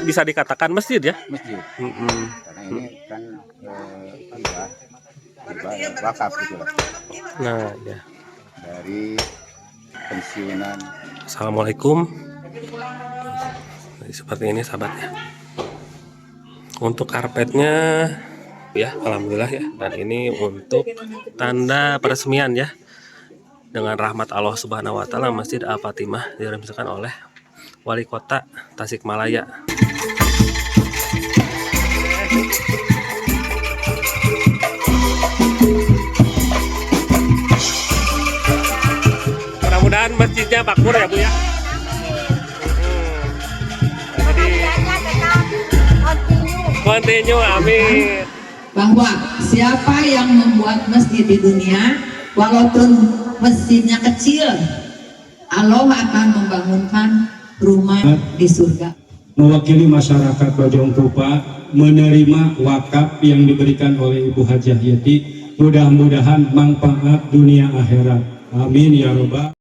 Bisa dikatakan masjid ya? Masjid. Mm-mm. Karena ini kan wakaf gitu lah. Nah, ya. Dari pensiunan. Assalamualaikum. Seperti ini sahabat ya. Untuk karpetnya ya, alhamdulillah ya. Dan ini untuk tanda peresmian ya. Dengan rahmat Allah Subhanahu wa taala, Masjid Al-Fatimah diresmikan oleh Wali Kota Tasikmalaya. Mudah-mudahan masjidnya makmur ya Bu ya. Jadi continue, amin. Bahwa siapa yang membuat masjid di dunia, walaupun masjidnya kecil, Allah akan membangunkan rumah di surga. Mewakili masyarakat Bojongkupa menerima wakaf yang diberikan oleh Ibu Hajah Yeti, mudah-mudahan manfaat dunia akhirat. Amin ya robbal.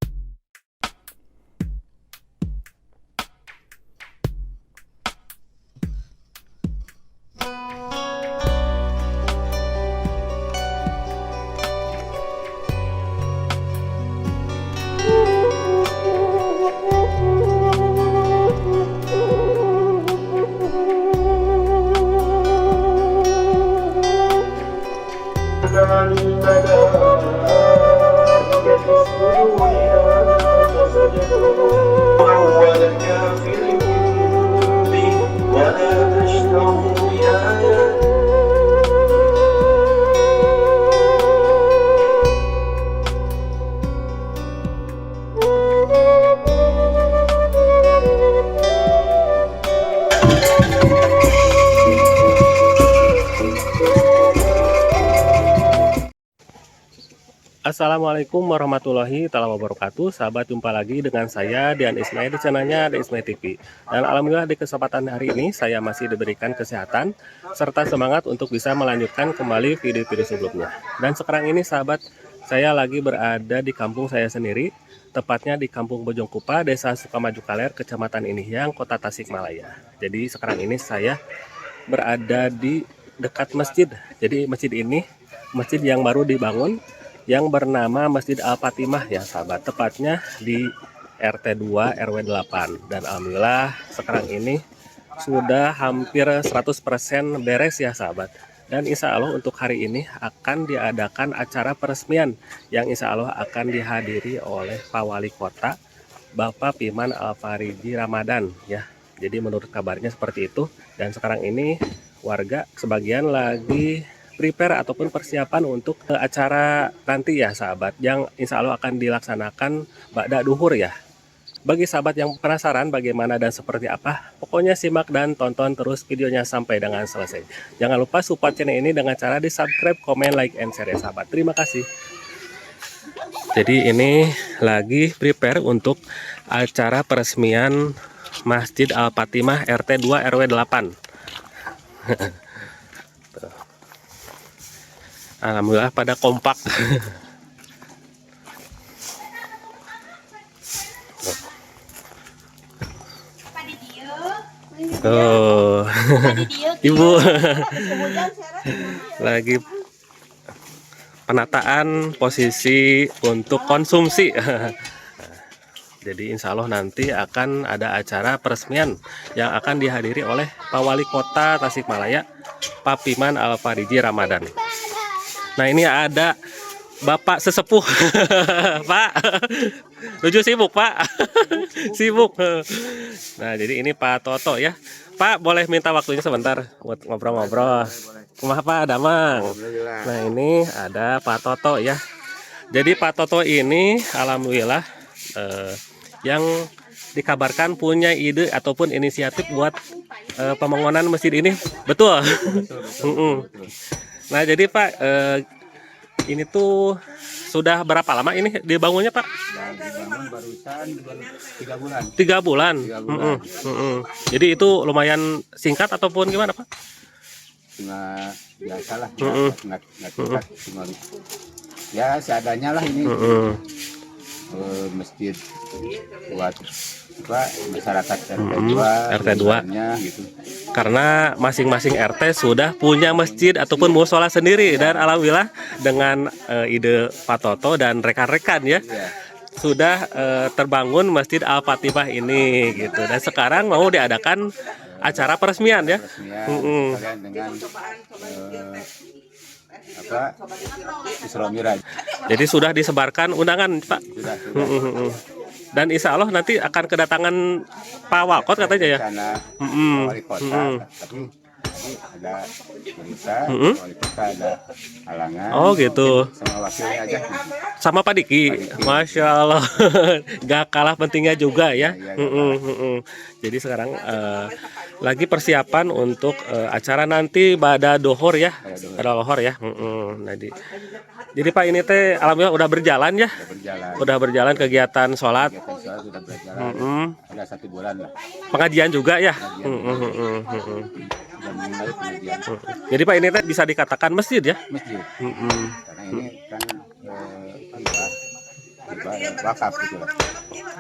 Assalamualaikum warahmatullahi wabarakatuh. Sahabat, jumpa lagi dengan saya Dian Ismail di channelnya The Ismail TV. Dan alhamdulillah di kesempatan hari ini saya masih diberikan kesehatan serta semangat untuk bisa melanjutkan kembali video-video sebelumnya. Dan sekarang ini sahabat, saya lagi berada di kampung saya sendiri, tepatnya di Kampung Bojongkupa, Desa Sukamaju Kaler, Kecamatan Inihyang, Kota Tasikmalaya. Jadi sekarang ini saya berada di dekat masjid. Jadi masjid ini masjid yang baru dibangun, yang bernama Masjid Al-Fatimah ya sahabat, tepatnya di RT 2 RW 8. Dan alhamdulillah sekarang ini sudah hampir 100% beres ya sahabat. Dan insya Allah untuk hari ini akan diadakan acara peresmian yang insya Allah akan dihadiri oleh Pak Wali Kota Bapak Piman Alfariji Ramadan ya. Jadi menurut kabarnya seperti itu. Dan sekarang ini warga sebagian lagi prepare ataupun persiapan untuk acara nanti ya sahabat, yang insya Allah akan dilaksanakan ba'da duhur ya. Bagi sahabat yang penasaran bagaimana dan seperti apa, pokoknya simak dan tonton terus videonya sampai dengan selesai. Jangan lupa support channel ini dengan cara di subscribe, komen, like, and share ya sahabat. Terima kasih. Jadi ini lagi prepare untuk acara peresmian Masjid Al-Fatimah RT 2 RW 8. Alhamdulillah pada kompak. Oh, Ibu lagi penataan posisi untuk konsumsi. Jadi insya Allah nanti akan ada acara peresmian yang akan dihadiri oleh Pak Wali Kota Tasikmalaya, Pak Piman Alfariji Ramadan. Nah ini ada Bapak sesepuh. Pak, tujuh sibuk Pak. Sibuk. Nah jadi ini Pak Toto ya. Pak boleh minta waktunya sebentar buat ngobrol-ngobrol. Kumaha Pak Damang. Nah ini ada Pak Toto ya. Jadi Pak Toto ini alhamdulillah yang dikabarkan punya ide ataupun inisiatif buat pembangunan masjid ini. Betul. Nah jadi Pak, ini tuh sudah berapa lama ini dibangunnya Pak? Dibangun barusan 3 bulan. 3 bulan. Jadi itu lumayan singkat ataupun gimana Pak? Cuma biasalah, nggak singkat, cuma ya seadanya lah ini. Masjid buat masyarakat RT 2, RT 2. gitu. Karena masing-masing RT sudah punya masjid ataupun musola sendiri, dan alhamdulillah dengan ide Pak Toto dan rekan-rekan ya Iya. sudah terbangun Masjid Al-Fatihah ini gitu, dan sekarang mau diadakan acara peresmian ya. Peresmian sekalian dengan Isra Miraj. Jadi sudah disebarkan undangan Pak. Sudah. Dan insya Allah nanti akan kedatangan Pak Walkot katanya ya. Rencana wali kota, tapi ada berita wali kota ada halangan. Oh gitu. Sama wakilnya aja. Sama Pak Diki. Masya Allah. Gak kalah pentingnya juga ya. Jadi sekarang lagi persiapan untuk acara nanti pada dohor ya. Pada lohor ya. Jadi Pak ini teh alhamdulillah udah berjalan ya. Udah berjalan kegiatan sholat. Kegiatan sholat sudah berjalan. Ada 1 bulan lah. Pengajian juga ya. Sudah mulai pengajian. Jadi Pak ini teh bisa dikatakan masjid ya. Masjid. Karena ini kan wakaf gitu lah.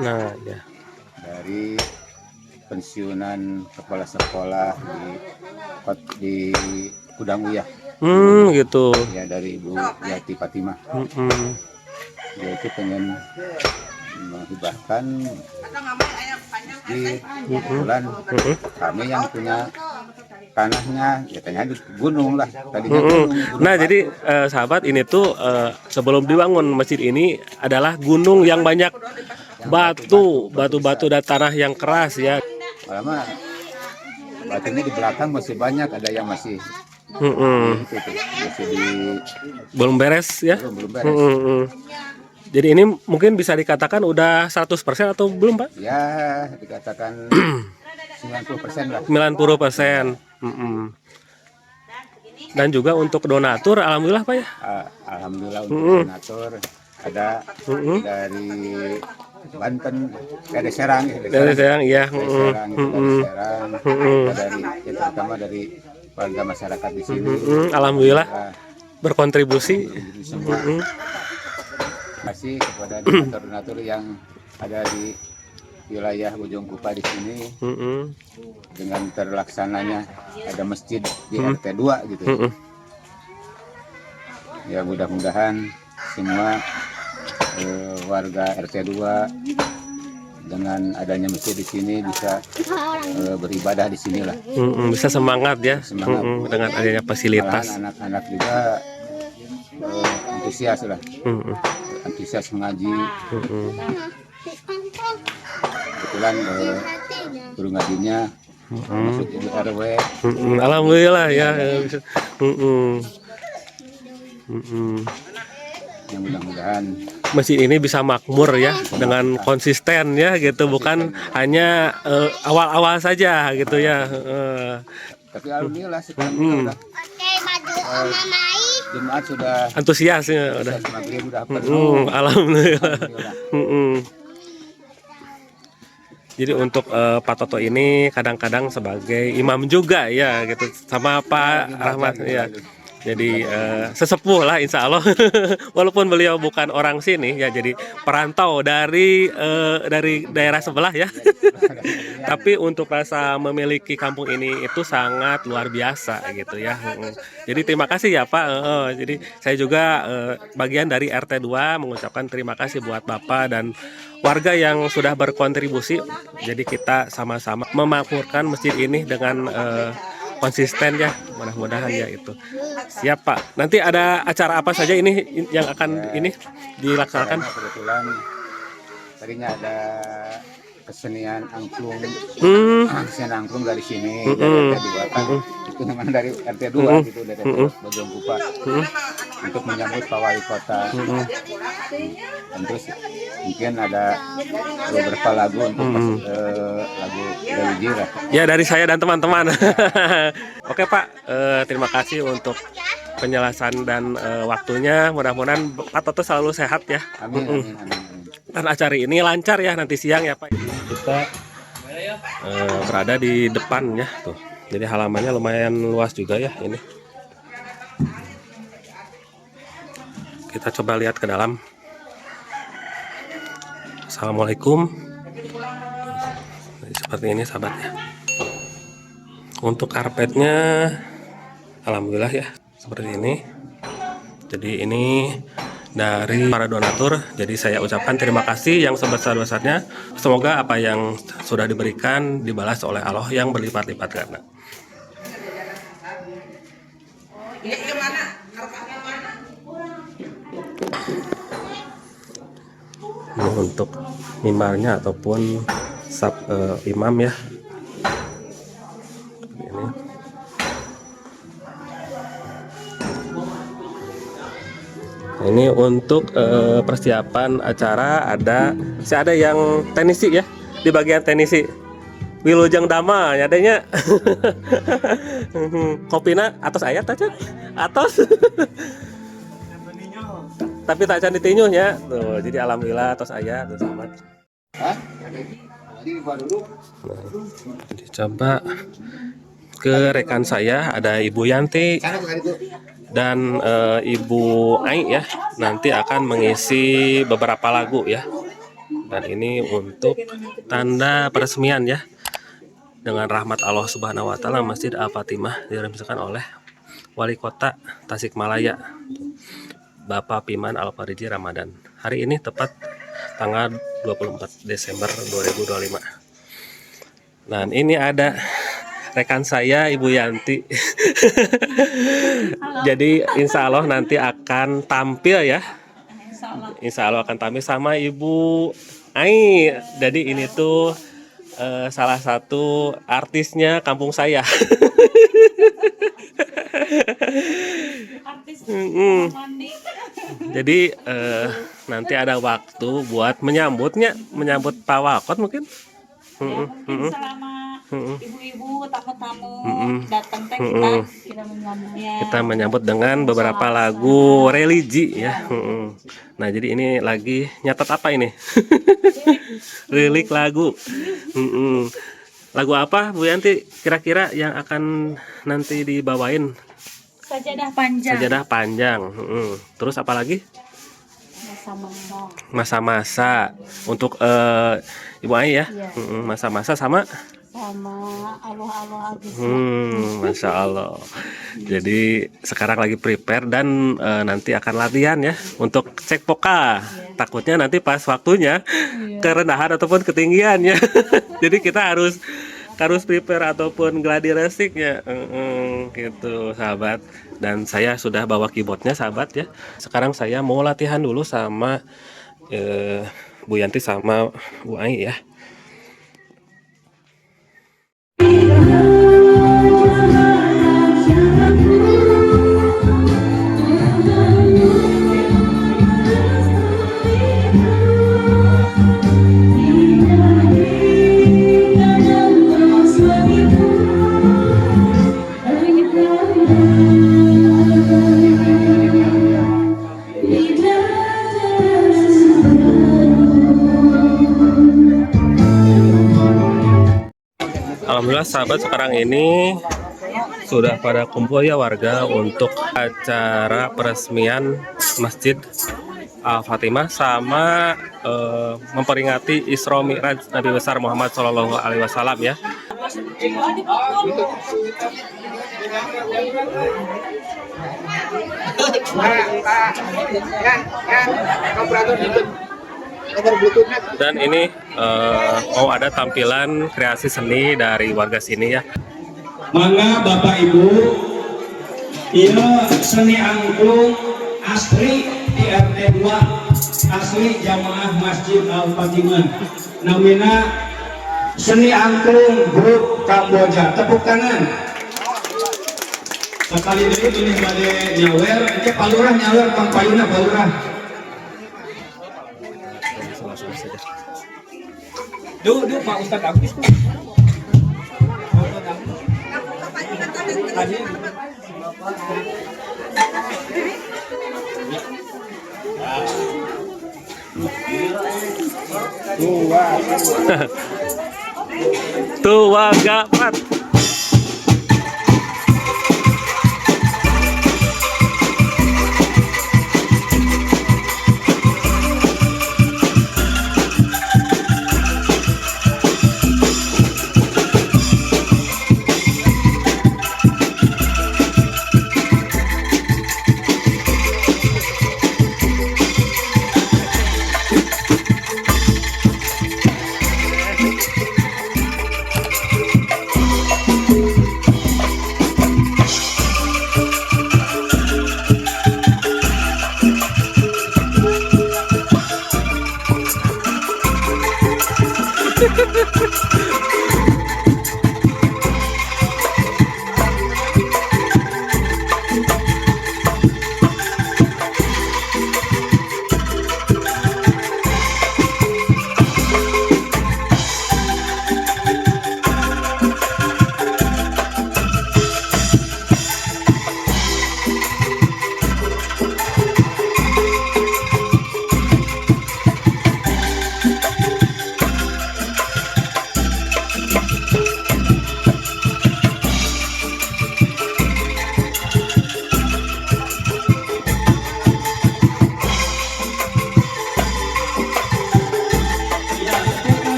Nah ya. Dari pensiunan kepala sekolah di Kudanguyah. Gitu. Ya, dari Ibu Yati Fatimah. Dia itu pengen menghibahkan di bulan kami yang punya tanahnya, ya tanya di gunung lah tadinya gunung. Nah jadi sahabat, ini tuh sebelum dibangun masjid ini adalah gunung yang banyak batu dan tanah yang keras ya. Lama batunya di belakang masih banyak, ada yang masih masih belum beres ya. belum beres. Jadi ini mungkin bisa dikatakan udah 100% atau belum Pak? Ya dikatakan 90% lah. 90%. Dan juga untuk donatur alhamdulillah Pak ya. Alhamdulillah untuk donatur ada dari Banten, dari Serang, Dari Serang ya. dari Serang, dari terutama dari warga masyarakat di sini. Alhamdulillah berkontribusi. Semua. Terima kasih kepada donatur-donatur yang ada di wilayah Bojongkupa di sini. Dengan terlaksananya ada masjid di RT 2 gitu. Ya mudah-mudahan semua warga RT 2 dengan adanya masjid di sini bisa beribadah di sinilah. Bisa semangat ya. Semangat. Dengan adanya fasilitas. Malahan anak-anak juga antusias lah. Antusias mengaji. Kebetulan guru ngajinya masuk ibu RW. Alhamdulillah ya. Yang mudah-mudahan Masjid ini bisa makmur ya dengan konsisten ya gitu, bukan hanya awal-awal saja gitu ya. tapi alhamdulillah sekarang udah jemaat sudah Antusias ya udah. maghrib udah penuh. Alhamdulillah. Jadi untuk Pak Toto ini kadang-kadang sebagai imam juga ya gitu, sama Pak Rahmat ya. Jadi sesepuh lah insya Allah. Walaupun beliau bukan orang sini ya, jadi perantau dari daerah sebelah ya. Tapi untuk rasa memiliki kampung ini itu sangat luar biasa gitu ya. Jadi terima kasih ya Pak. Jadi saya juga bagian dari RT 2 mengucapkan terima kasih buat Bapak dan warga yang sudah berkontribusi. Jadi kita sama-sama memakmurkan masjid ini dengan konsisten ya, mudah-mudahan ya itu. Siap Pak. Nanti ada acara apa saja ini yang akan ini dilaksanakan? Kebetulan tadinya ada kesenian angklung. Kesenian angklung dari sini, dari RT 2 kan. Itu memang dari RT 2 gitu, dari Bojongkupa. Untuk menyambut Pak Wali Kota. Dan terus mungkin ada beberapa lagu untuk lagu religi lah. Ya dari saya dan teman-teman. Oke Pak, terima kasih untuk penjelasan dan waktunya. Mudah-mudahan Pak Toto selalu sehat ya. Amin. Dan acara ini lancar ya nanti siang ya Pak. Kita berada di depan ya tuh. Jadi halamannya lumayan luas juga ya ini. Kita coba lihat ke dalam. Assalamualaikum. Seperti ini sahabatnya. Untuk karpetnya alhamdulillah ya seperti ini. Jadi ini dari para donatur. Jadi saya ucapkan terima kasih yang sebesar-besarnya. Semoga apa yang sudah diberikan dibalas oleh Allah yang berlipat-lipat ganda. Ini untuk mimbarnya ataupun imam ya. Ini. Ini untuk persiapan acara ada yang tenisi ya di bagian tenisi. Wilujeng Dama adanya. Kopina atas ayat aja. Atas. Tapi tak can ditinyu ya. Tuh, jadi alhamdulillah atas ayat tuh sahabat. Nah, jadi coba ke rekan saya ada Ibu Yanti dan Ibu Ai ya, nanti akan mengisi beberapa lagu ya. Dan ini untuk tanda peresmian ya, dengan rahmat Allah Subhanahu wa taala Masjid Al-Fatimah diresmikan oleh Wali Kota Tasikmalaya Bapak Piman Al-Fariji Ramadan. Hari ini tepat tanggal 24 Desember 2025. Dan ini ada rekan saya Ibu Yanti. Jadi insya Allah nanti akan tampil ya. Insya Allah akan tampil sama Ibu Ai. Jadi ini tuh salah satu artisnya kampung saya. Jadi nanti ada waktu buat menyambut Pak Wakot mungkin. Mungkin selama ibu-ibu tamu-tamu datang kita menyambutnya. Kita menyambut dengan beberapa lagu religi ya. Nah jadi ini lagi nyatet apa ini? Lirik lagu. Lagu apa Bu Yanti kira-kira yang akan nanti dibawain? Sajadah panjang. Sajadah panjang. Terus apa lagi? Masa-masa. Untuk Ibu Ai ya. Masa-masa sama Allah Agus. Masya Allah. Jadi sekarang lagi prepare dan nanti akan latihan ya untuk cek vokal. Takutnya nanti pas waktunya kerendahan ataupun ketinggian ya. Jadi kita harus prepare ataupun gladi resiknya gitu sahabat. Dan saya sudah bawa keyboardnya sahabat ya. Sekarang saya mau latihan dulu sama Bu Yanti sama Bu Ai ya. Alhamdulillah sahabat, sekarang ini sudah pada kumpul ya warga untuk acara peresmian Masjid Al-Fatimah sama memperingati Isra Mi'raj Nabi besar Muhammad Shallallahu Alaihi Wasallam ya. Dan ini mau ada tampilan kreasi seni dari warga sini ya. Mangga Bapak Ibu, iya seni angklung asli di RT 2 asli jamaah Masjid Al-Fatimah. Namina seni angklung grup Kamboja. Tepuk tangan. Sekali dulu ini pada nyawer, ini palurah nyawer, Bang Payuna palurah. Duh Pak Ustadz Agus tuh. Tua gapat.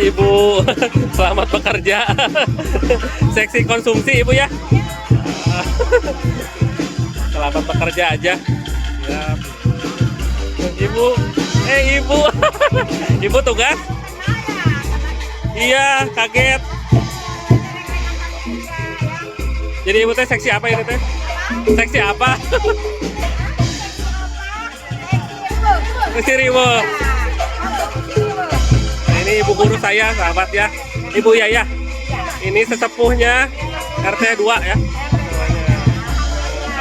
Ibu. Selamat bekerja. Seksi konsumsi Ibu ya. Selamat bekerja aja. Ya. Ibu, Ibu. Ibu tugas? Iya, kaget. Jadi Ibu teh seksi apa ini teh? Seksi apa? Seksi Ibu. Nah, ini ibu guru saya, sahabat ya. Ibu Yaya. Ini sesepuhnya RT 2 ya.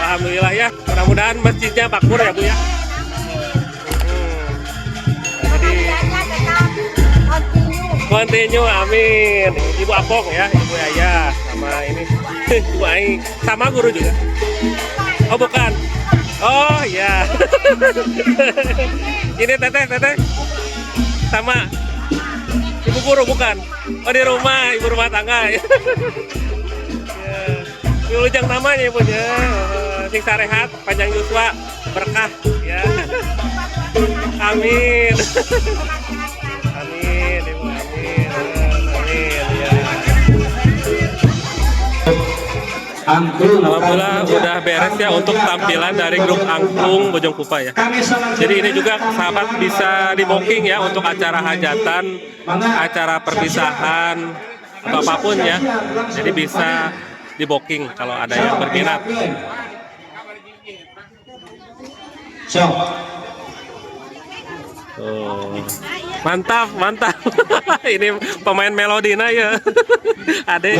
Alhamdulillah ya. Mudah-mudahan masjidnya makmur ya Bu ya. Jadi continue, amin. Ibu Apong ya, Ibu Yaya sama ini Ibu Aing, sama guru juga. Oh bukan. Oh ya. Ini teteh sama ibu guru bukan? Oh di rumah, ibu rumah tangga. Ya. Wilujeng namanya ibunya. Sing sarehat, panjang yuswa, berkah ya. Amin. Amin, ibu amin. Amin ya. Alhamdulillah udah beres ya untuk tampilan dari grup Angklung Bojongkupa ya. Jadi ini juga sahabat bisa di booking ya untuk acara hajatan, acara perpisahan atau apapun ya. Jadi bisa di booking kalau ada yang berminat. Oh, mantap. Ini pemain melodina ya. Ade.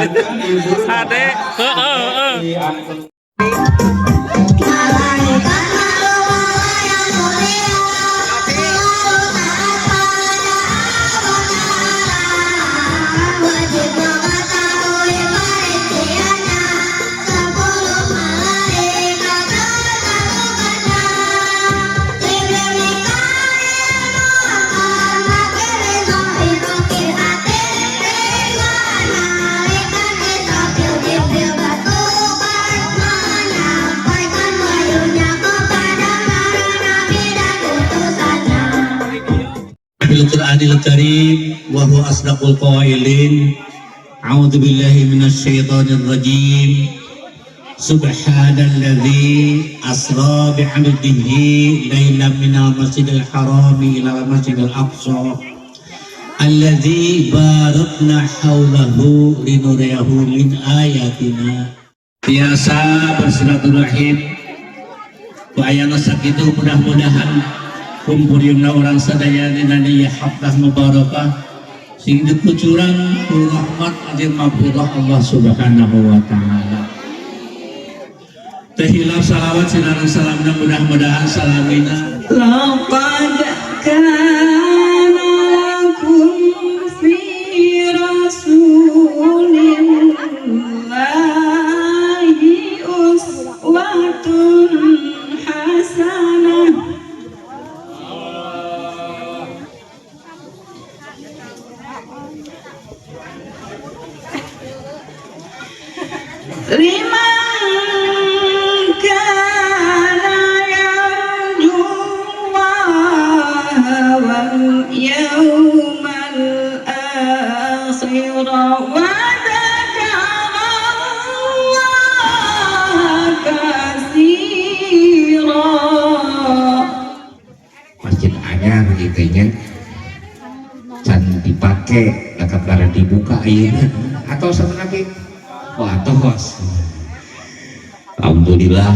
Al-Qur'anil Karim wa huwa asdaqul qailin. A'udzu billahi minasyaitonir rajim. Subhanalladzi asra bi 'abdihi lailan minal masjidil harami ila masjidil aqsa alladzi barakna haulahu linuriyahu min ayatina. Biasa bersilaturahim bayana sakitu mudah-mudahan kumpulina orang sadaya dinani ya hafdah mubarakah sing dikucuran rahmat ajin maghfirah Allah Subhanahu wa taala. Tahilaf salawat sinarang salamna mudah-mudahan salamina laqad kana lakum fi rasulillahi uswatun hasanah. Masjid anyar gitu nya can dipakai dekat bara dibuka ayeuna atau sebenarnya atau bos. Alhamdulillah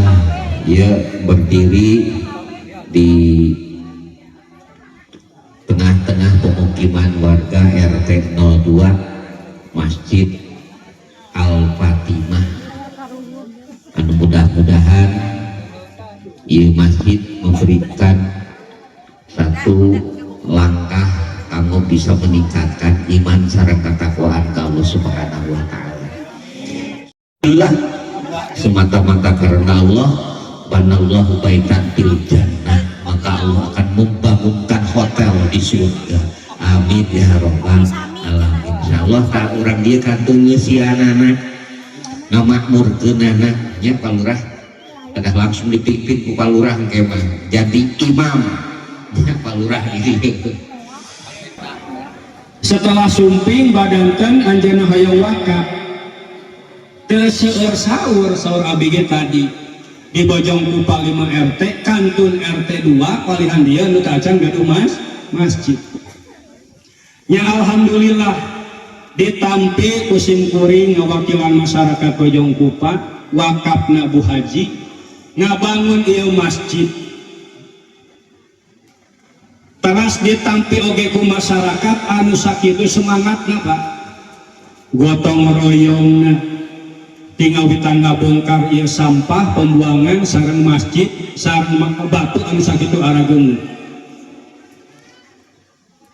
ya berdiri di tengah-tengah pemukiman warga RT 02 Masjid Al-Fatimah. Anu mudah-mudahan ieu masjid memberikan satu langkah kanggo bisa meningkatkan iman sareng katakwaan ka Allah Subhanahu wa taala. Semata-mata karena Allah banallahu baitan fil jannah, maka Allah akan membangunkan hotel di surga. Amin ya rabbal alamin. Insyaallah ka urang dieu kantung ngeusianana ngamakmurkeunana nya palurah ada langsung dipimpin ku palurah kemah jadi imam nya palurah ini. setelah sumping badanten anjeunna hoyong wakaf teu seueur saur abg tadi di Bojongkupa 5 RT kantun RT 2 palihan dia nu tacan gaduh masjid nya alhamdulillah ditampi kusim kuring ngawakilan masyarakat Bojongkupa wakafna Bu Haji ngabangun ieu masjid teras ditampi oge ku masyarakat anu sakitu semangatna Pak gotong royongna tinggal ditangga bongkar ieu sampah pembuangan sareng masjid sareng batu anu sakitu arageun.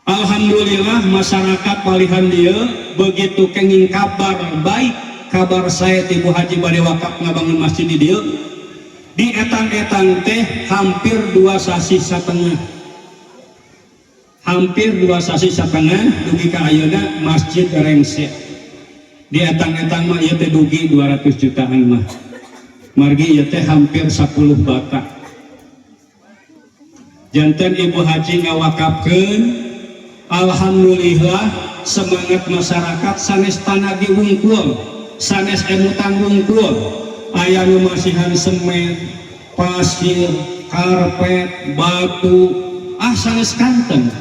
Alhamdulillah masyarakat palihan dia begitu kenging kabar baik kabar saya ti Bu Haji bade wakaf ngabangun masjid di dieu di etang-etang teh hampir 2 sasi satengah dugi ka ayeuna masjid rengse di etang-etang mah ieu teh dugi 200 jutaan mah margi ieu teh hampir 10 batak janten Ibu Haji ngawakafkeun alhamdulillah semangat masyarakat sanes tanah diwungkul sanes emutan wungkul aya nu masihan semen pasir karpet batu sanes kanteng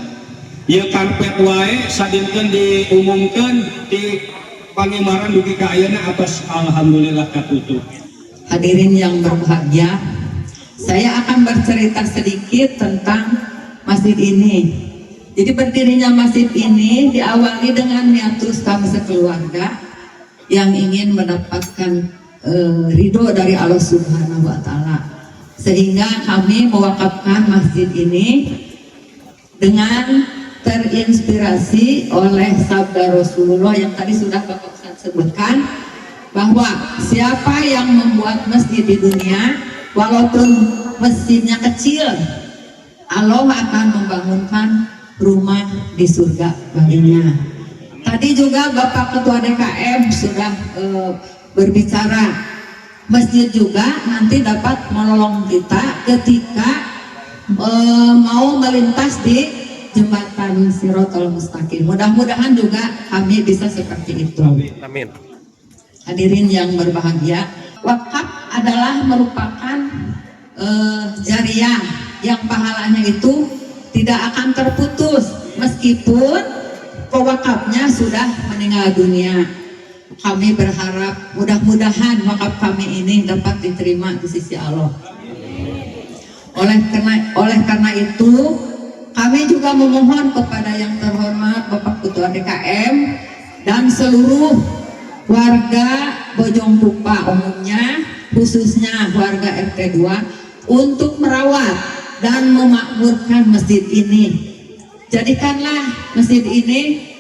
ieu karpet wae sadinten diumumkeun di Pangimaran dugi ka ayeuna atas alhamdulillah katutup. Hadirin yang berbahagia, saya akan bercerita sedikit tentang masjid ini. Jadi berdirinya masjid ini diawali dengan niatus kami sekeluarga yang ingin mendapatkan ridho dari Allah Subhanahu wa Ta'ala, sehingga kami mewakafkan masjid ini dengan terinspirasi oleh sabda Rasulullah yang tadi sudah Bapak Ustadz sebutkan, bahwa siapa yang membuat masjid di dunia walaupun masjidnya kecil, Allah akan membangunkan rumah di surga baginya. Tadi juga Bapak Ketua DKM sudah berbicara, masjid juga nanti dapat menolong kita ketika mau melintas di jembatan Sirotol Mustaqim. Mudah-mudahan juga kami bisa seperti itu. Amin. Hadirin yang berbahagia, wakaf adalah merupakan jariah yang pahalanya itu tidak akan terputus meskipun pewakafnya sudah meninggal dunia. Kami berharap mudah-mudahan wakaf kami ini dapat diterima di sisi Allah. Oleh karena itu kami juga memohon kepada yang terhormat Bapak Ketua DKM dan seluruh warga Bojongkupa umumnya, khususnya warga RT 2 untuk merawat dan memakmurkan masjid ini. Jadikanlah masjid ini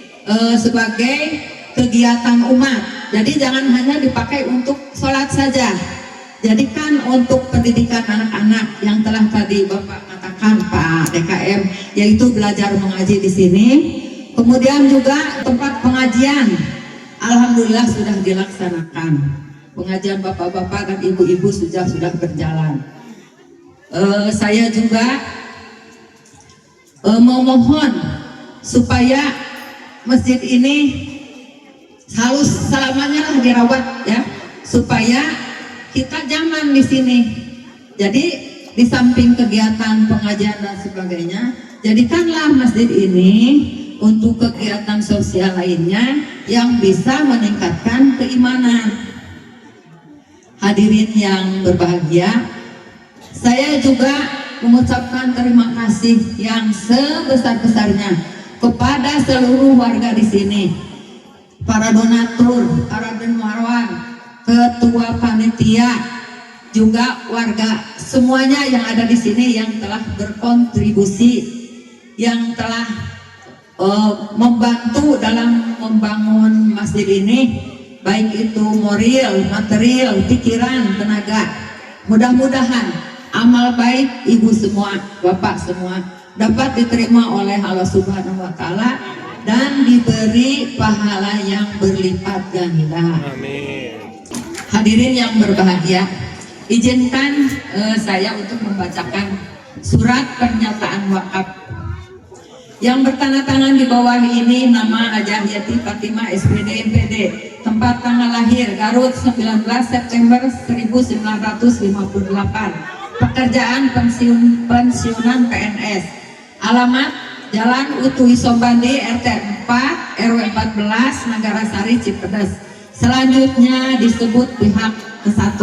sebagai kegiatan umat. Jadi jangan hanya dipakai untuk sholat saja. Jadikan untuk pendidikan anak-anak yang telah tadi Bapak katakan Pak DKM, yaitu belajar mengaji di sini. Kemudian juga tempat pengajian, alhamdulillah sudah dilaksanakan. Pengajian bapak-bapak dan ibu-ibu sudah berjalan. Saya juga memohon supaya masjid ini selamanya lah dirawat ya, supaya kita nyaman di sini. Jadi di samping kegiatan pengajian dan sebagainya, jadikanlah masjid ini untuk kegiatan sosial lainnya yang bisa meningkatkan keimanan. Hadirin yang berbahagia, saya juga mengucapkan terima kasih yang sebesar-besarnya kepada seluruh warga di sini, para donatur, para dermawan, ketua panitia, juga warga semuanya yang ada di sini yang telah berkontribusi, yang telah membantu dalam membangun masjid ini, baik itu moral, material, pikiran, tenaga. Mudah-mudahan amal baik ibu semua, bapak semua dapat diterima oleh Allah Subhanahu wa Ta'ala dan diberi pahala yang berlipat ganda. Amin. Hadirin yang berbahagia, izinkan saya untuk membacakan surat pernyataan wakaf. Yang bertanda tangan di bawah ini nama Hajah Yati Fatimah SPD MPD, tempat tanggal lahir Garut 19 September 1958, pekerjaan pensiunan PNS, alamat Jalan Utui Sombandi RT 4 RW 14 Nagarsari Cipedes. Selanjutnya disebut pihak ke-1.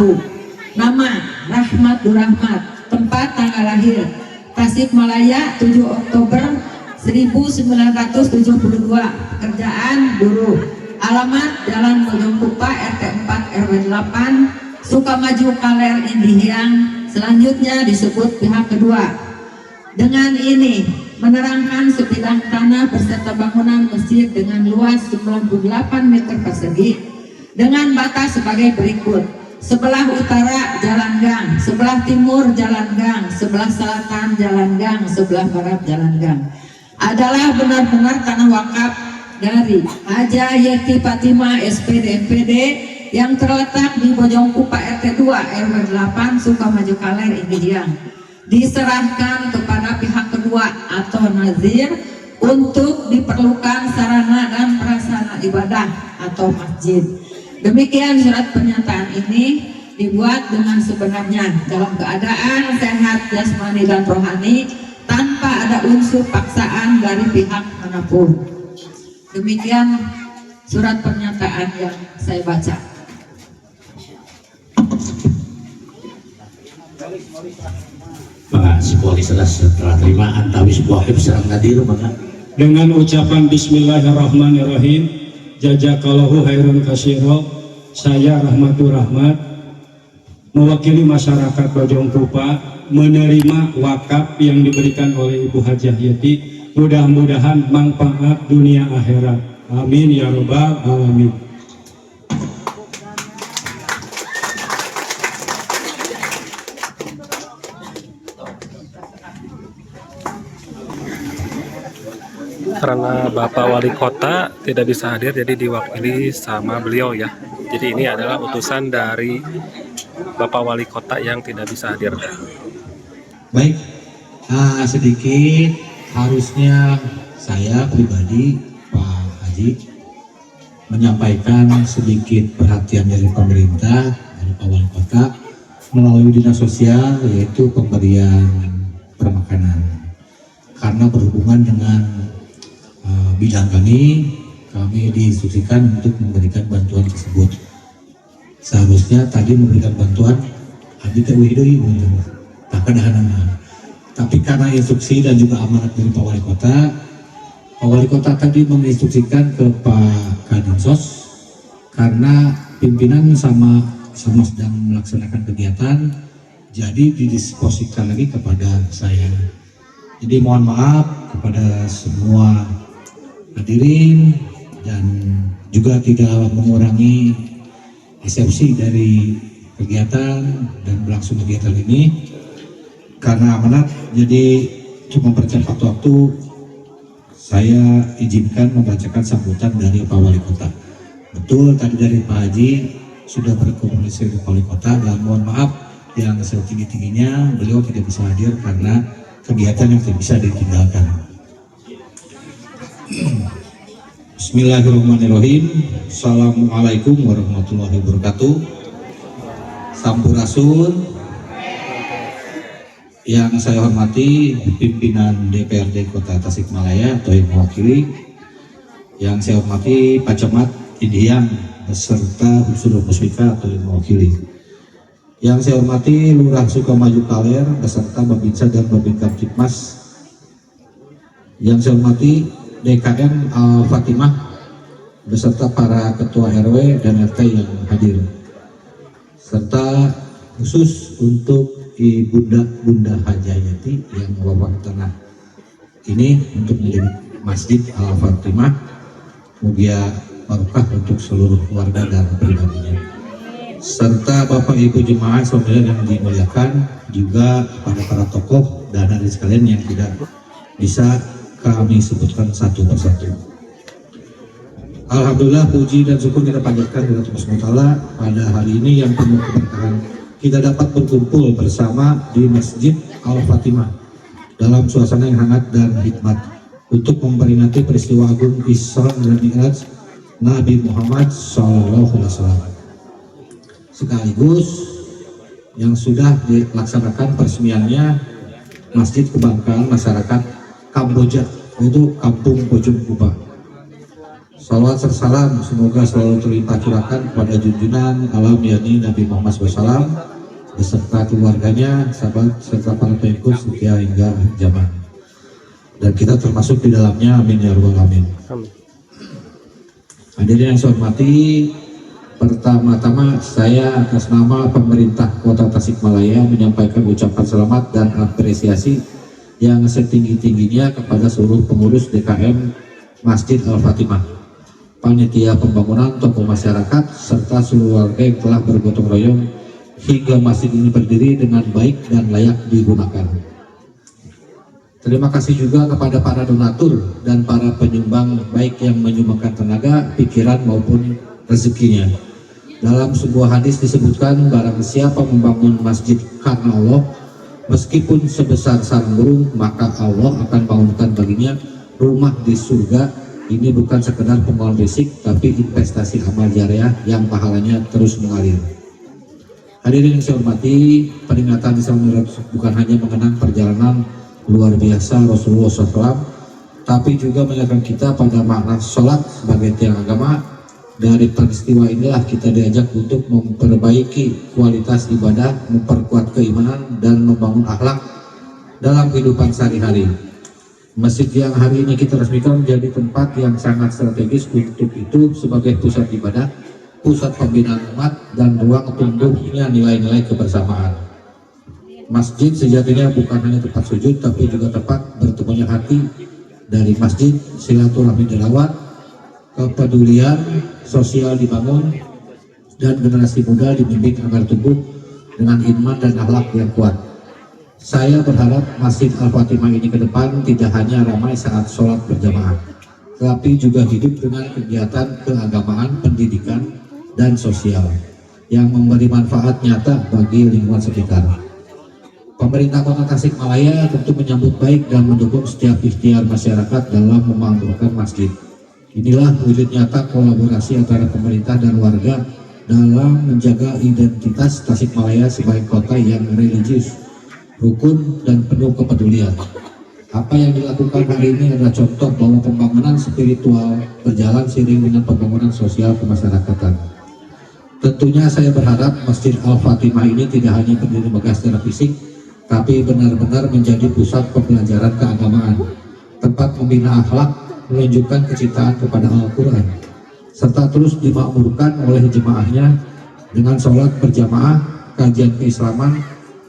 Nama Rahmat Durahmat, tempat tanggal lahir Tasikmalaya 7 Oktober 1972, pekerjaan buruh, alamat Jalan Bojongkupa RT 4 RW 8 Sukamaju Kaler Indihiang. Selanjutnya disebut pihak kedua. Dengan ini menerangkan sebidang tanah beserta bangunan masjid dengan luas 98 meter persegi dengan batas sebagai berikut: sebelah utara jalan gang, sebelah timur jalan gang, sebelah selatan jalan gang, sebelah barat jalan gang. Adalah benar-benar tanah wakaf dari Hajah Yati Fatimah SPD MPD yang terletak di Bojongkupa RT 2 RW 8 Sukamaju Kaler Indihiang, diserahkan kepada pihak kedua atau nazir untuk diperlukan sarana dan prasarana ibadah atau masjid. Demikian surat pernyataan ini dibuat dengan sebenarnya dalam keadaan sehat jasmani dan rohani tanpa ada unsur paksaan dari pihak manapun. Demikian surat pernyataan yang saya baca. Maka si polis setelah terima antawis buahib serang nadir maka Dengan ucapan Bismillahirrahmanirrahim, jazakallahu khairan katsira, saya Rahmatur Rahmat mewakili masyarakat Bojongkupa menerima wakaf yang diberikan oleh Ibu Hajah Yati. Mudah-mudahan manfaat dunia akhirat. Amin ya robbal alamin. Karena Bapak Wali Kota tidak bisa hadir, jadi diwakili sama beliau ya. Jadi ini adalah utusan dari Bapak Wali Kota yang tidak bisa hadir. baik, sedikit harusnya saya pribadi Pak Haji menyampaikan sedikit perhatian dari pemerintah, dari Pak Wali Kota melalui dinas sosial, yaitu pemberian permakanan, karena berhubungan dengan bidang kami diinstruksikan untuk memberikan bantuan tersebut. Seharusnya tadi memberikan bantuan tapi karena instruksi dan juga amanat dari Pak Wali Kota tadi menginstruksikan ke Pak Kadinsos, karena pimpinan sama sedang melaksanakan kegiatan, jadi didisposikan lagi kepada saya. Jadi mohon maaf kepada semua hadirin dan juga tidak mengurangi eksepsi dari kegiatan dan berlangsung kegiatan ini. Karena amanat, jadi cuma mempercepat waktu, saya izinkan membacakan sambutan dari Pak Wali Kota. Betul tadi dari Pak Haji sudah berkomunikasi dengan Pak Wali Kota, dan mohon maaf yang setinggi-tingginya beliau tidak bisa hadir karena kegiatan yang tidak bisa ditinggalkan. Bismillahirrahmanirrahim. Assalamualaikum warahmatullahi wabarakatuh. Sampurasun. Yang saya hormati pimpinan DPRD Kota Tasikmalaya atau yang mewakili, yang saya hormati Pak Camat Indihiang beserta unsur Musbika atau yang mewakili, yang saya hormati Lurah Sukamaju Kaler beserta Babinsa dan Babin Kamtipmas, yang saya hormati DKM Al-Fatimah beserta para ketua RW dan RT yang hadir, serta khusus untuk Bunda Hajah Yati yang wawah tanah ini untuk menjadi Masjid Al-Fatimah. Mugia barokah untuk seluruh keluarga dan pribadinya, serta Bapak Ibu jemaah saudara yang dimuliakan, juga pada para tokoh dan hadirin sekalian yang tidak bisa kami sebutkan satu persatu. Alhamdulillah, puji dan syukur kita panjatkan kepada Allah SWT pada hari ini yang penuh keberkahan. Kita dapat berkumpul bersama di Masjid Al-Fatimah dalam suasana yang hangat dan hikmat. untuk memperingati peristiwa agung Isra dan Mi'raj Nabi Muhammad SAW. Sekaligus yang sudah dilaksanakan peresmiannya Masjid Kebanggaan Masyarakat Kamboja, yaitu Kampung Bojong Kuba. Salawat sersalam semoga selalu terlimpah curahkan kepada junjungan alam yakni Nabi Muhammad SAW beserta keluarganya, sahabat serta para pengikut setia hingga zaman. Dan kita termasuk di dalamnya, amin ya rabbal alamin. Hadirin yang saya hormati, pertama-tama saya atas nama pemerintah Kota Tasikmalaya menyampaikan ucapan selamat dan apresiasi yang setinggi-tingginya kepada seluruh pengurus DKM Masjid Al-Fatimah, panitia pembangunan, tokoh masyarakat, serta seluruh warga yang telah bergotong royong hingga masjid ini berdiri dengan baik dan layak digunakan. Terima kasih juga kepada para donatur dan para penyumbang baik yang menyumbangkan tenaga, pikiran maupun rezekinya. Dalam sebuah hadis disebutkan, barang siapa membangun masjid karena Allah, meskipun sebesar sarang burung, maka Allah akan bangunkan baginya rumah di surga. Ini bukan sekedar pengolahan fisik, tapi investasi amal jariah yang pahalanya terus mengalir. Hadirin yang saya hormati, peringatan Isra Mi'raj bukan hanya mengenang perjalanan luar biasa Rasulullah SAW, tapi juga mengingatkan kita pada makna sholat sebagai tiang agama. Dari peristiwa inilah kita diajak untuk memperbaiki kualitas ibadah, memperkuat keimanan, dan membangun akhlak dalam kehidupan sehari-hari. Masjid yang hari ini kita resmikan menjadi tempat yang sangat strategis untuk itu sebagai pusat ibadah, pusat pembinaan umat, dan ruang tumbuhnya nilai-nilai kebersamaan. Masjid sejatinya bukan hanya tempat sujud, tapi juga tempat bertemunya hati. Dari masjid, silaturahmi dirawat, kepedulian sosial dibangun, dan generasi muda dibimbing agar tumbuh dengan iman dan akhlak yang kuat. Saya berharap Masjid Al-Fatimah ini ke depan tidak hanya ramai saat sholat berjamaah, tapi juga hidup dengan kegiatan keagamaan, pendidikan, dan sosial yang memberi manfaat nyata bagi lingkungan sekitar. Pemerintah Kota Tasikmalaya tentu menyambut baik dan mendukung setiap ikhtiar masyarakat dalam memakmurkan masjid. Inilah wujud nyata kolaborasi antara pemerintah dan warga dalam menjaga identitas Tasikmalaya sebagai kota yang religius, rukun, dan penuh kepedulian. Apa yang dilakukan hari ini adalah contoh bahwa pembangunan spiritual berjalan seiring dengan pembangunan sosial kemasyarakatan. Tentunya saya berharap Masjid Al-Fatimah ini tidak hanya berdiri megah secara fisik, tapi benar-benar menjadi pusat pembelajaran keagamaan, tempat membina akhlak, menunjukkan kecintaan kepada Al-Quran, serta terus dimakmurkan oleh jemaahnya dengan sholat berjamaah, kajian keislaman,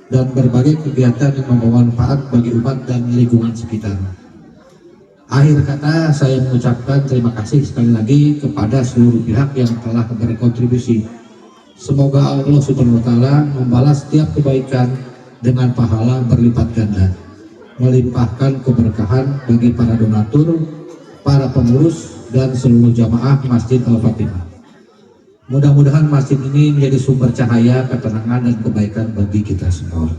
dan berbagai kegiatan yang membawa manfaat bagi umat dan lingkungan sekitar. Akhir kata, saya mengucapkan terima kasih sekali lagi kepada seluruh pihak yang telah berkontribusi. Semoga Allah Subhanahu wa Ta'ala membalas setiap kebaikan dengan pahala berlipat ganda, melimpahkan keberkahan bagi para donatur, para pengurus, dan seluruh jamaah Masjid Al-Fatimah. Mudah-mudahan masjid ini menjadi sumber cahaya, ketenangan, dan kebaikan bagi kita semua.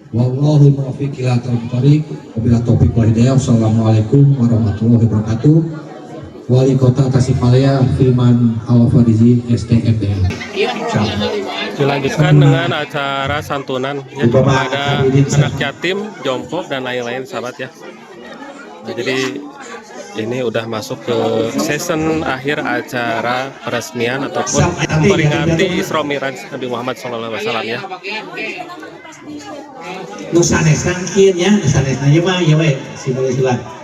Wallahu muwaffiq ila thoriq, wabillahi taufiq wal hidayah. Wassalamualaikum warahmatullahi wabarakatuh. Wali Kota Tasikmalaya Firman Al-Farizi STMDL. Dilanjutkan dengan acara santunan ya, kepada anak yatim, jompo, dan lain-lain sahabat ya. Nah, jadi ini udah masuk ke season akhir acara peresmian ataupun memperingati Isra Mi'raj Nabi Muhammad SAW ya. Nusanes sangkin ya, nusanes nanya mah ya weh, silakan.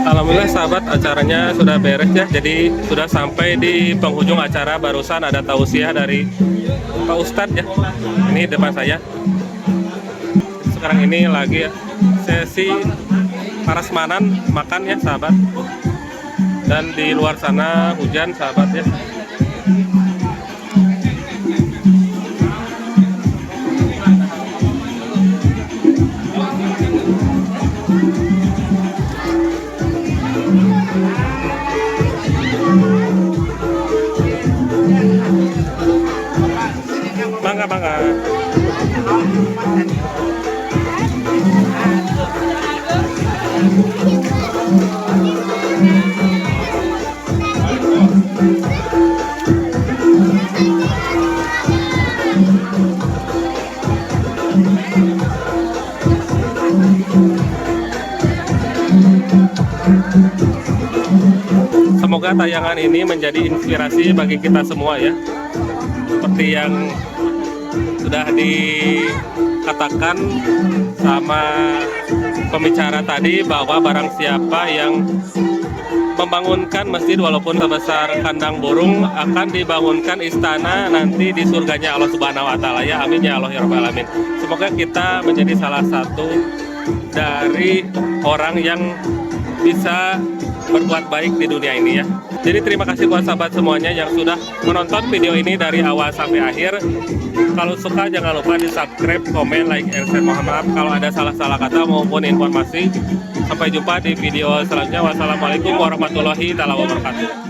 Alhamdulillah sahabat, acaranya sudah beres ya. Jadi sudah sampai di penghujung acara. Barusan ada tausiah dari Pak Ustadz ya. Ini depan saya. Sekarang ini lagi sesi prasmanan makan ya sahabat. Dan di luar sana hujan sahabat ya. Bangga. Semoga tayangan ini menjadi inspirasi bagi kita semua ya. Seperti yang sudah dikatakan sama pembicara tadi, bahwa barang siapa yang membangunkan masjid walaupun sebesar kandang burung, akan dibangunkan istana nanti di surganya Allah Subhanahu wa taala ya. Amin ya Allah ya rabbal alamin. Semoga kita menjadi salah satu dari orang yang bisa berbuat baik di dunia ini ya. Jadi terima kasih buat sahabat semuanya yang sudah menonton video ini dari awal sampai akhir. Kalau suka jangan lupa di subscribe, komen, like, and share. Mohon maaf kalau ada salah-salah kata maupun informasi. Sampai jumpa di video selanjutnya. Wassalamualaikum warahmatullahi wabarakatuh.